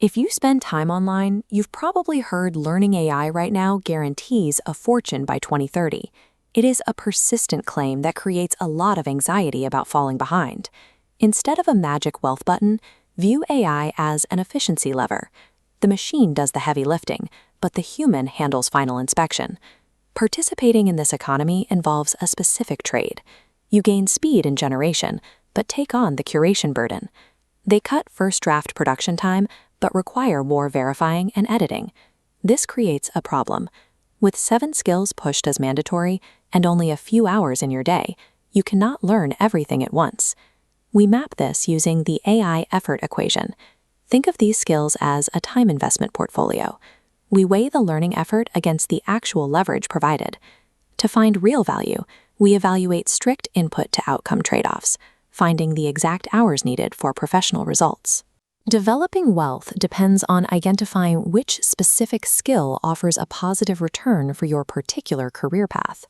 If you spend time online, you've probably heard learning AI right now guarantees a fortune by 2030. It is a persistent claim that creates a lot of anxiety about falling behind. Instead of a magic wealth button, view AI as an efficiency lever. The machine does the heavy lifting, but the human handles final inspection. Participating in this economy involves a specific trade. You gain speed and generation, but take on the curation burden. They cut first draft production time, but require more verifying and editing. This creates a problem. With 7 skills pushed as mandatory and only a few hours in your day, you cannot learn everything at once. We map this using the AI effort equation. Think of these skills as a time investment portfolio. We weigh the learning effort against the actual leverage provided. To find real value, we evaluate strict input to outcome trade-offs, finding the exact hours needed for professional results. Developing wealth depends on identifying which specific skill offers a positive return for your particular career path.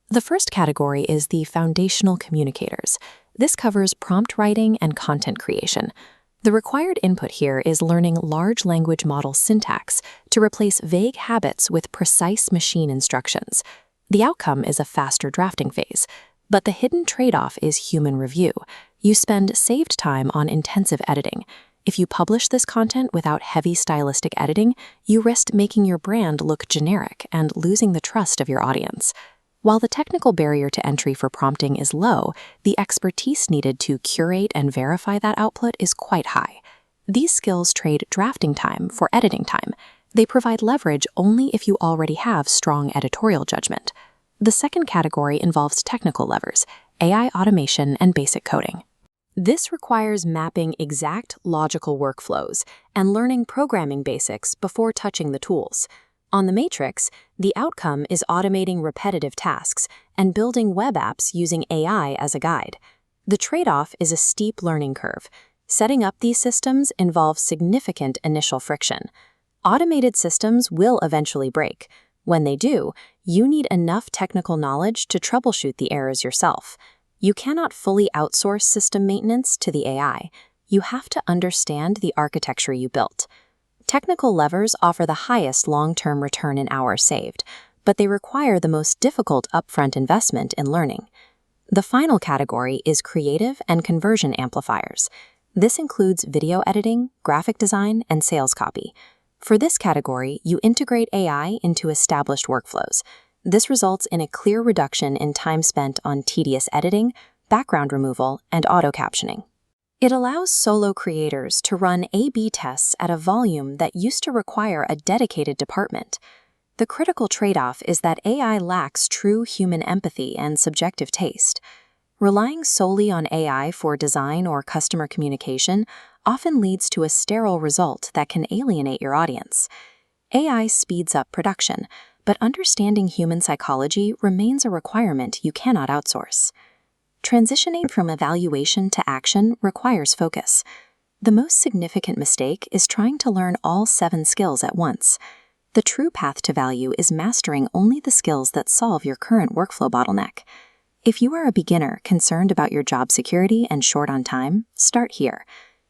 The first category is the foundational communicators. This covers prompt writing and content creation. The required input here is learning large language model syntax to replace vague habits with precise machine instructions. The outcome is a faster drafting phase, but the hidden trade-off is human review. You spend saved time on intensive editing. If you publish this content without heavy stylistic editing, you risk making your brand look generic and losing the trust of your audience. While the technical barrier to entry for prompting is low, the expertise needed to curate and verify that output is quite high. These skills trade drafting time for editing time. They provide leverage only if you already have strong editorial judgment. The second category involves technical levers, AI automation and basic coding. This requires mapping exact logical workflows and learning programming basics before touching the tools. On the matrix, the outcome is automating repetitive tasks and building web apps using AI as a guide. The trade-off is a steep learning curve. Setting up these systems involves significant initial friction. Automated systems will eventually break. When they do, you need enough technical knowledge to troubleshoot the errors yourself. You cannot fully outsource system maintenance to the AI. You have to understand the architecture you built. Technical levers offer the highest long-term return in hours saved, but they require the most difficult upfront investment in learning. The final category is creative and conversion amplifiers. This includes video editing, graphic design, and sales copy. For this category, you integrate AI into established workflows. This results in a clear reduction in time spent on tedious editing, background removal, and auto-captioning. It allows solo creators to run A/B tests at a volume that used to require a dedicated department. The critical trade-off is that AI lacks true human empathy and subjective taste. Relying solely on AI for design or customer communication often leads to a sterile result that can alienate your audience. AI speeds up production, but understanding human psychology remains a requirement you cannot outsource. Transitioning from evaluation to action requires focus. The most significant mistake is trying to learn all 7 skills at once. The true path to value is mastering only the skills that solve your current workflow bottleneck. If you are a beginner concerned about your job security and short on time, start here.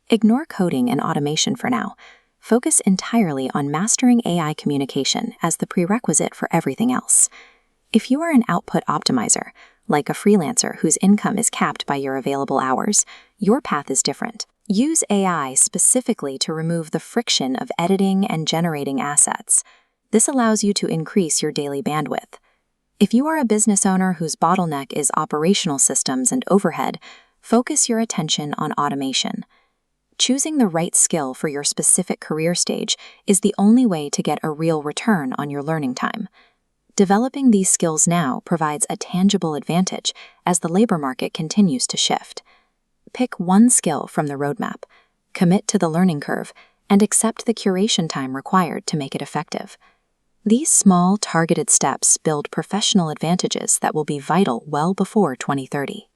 Ignore coding and automation for now. Focus entirely on mastering AI communication as the prerequisite for everything else. If you are an output optimizer, like a freelancer whose income is capped by your available hours, your path is different. Use AI specifically to remove the friction of editing and generating assets. This allows you to increase your daily bandwidth. If you are a business owner whose bottleneck is operational systems and overhead, focus your attention on automation. Choosing the right skill for your specific career stage is the only way to get a real return on your learning time. Developing these skills now provides a tangible advantage as the labor market continues to shift. Pick one skill from the roadmap, commit to the learning curve, and accept the curation time required to make it effective. These small, targeted steps build professional advantages that will be vital well before 2030.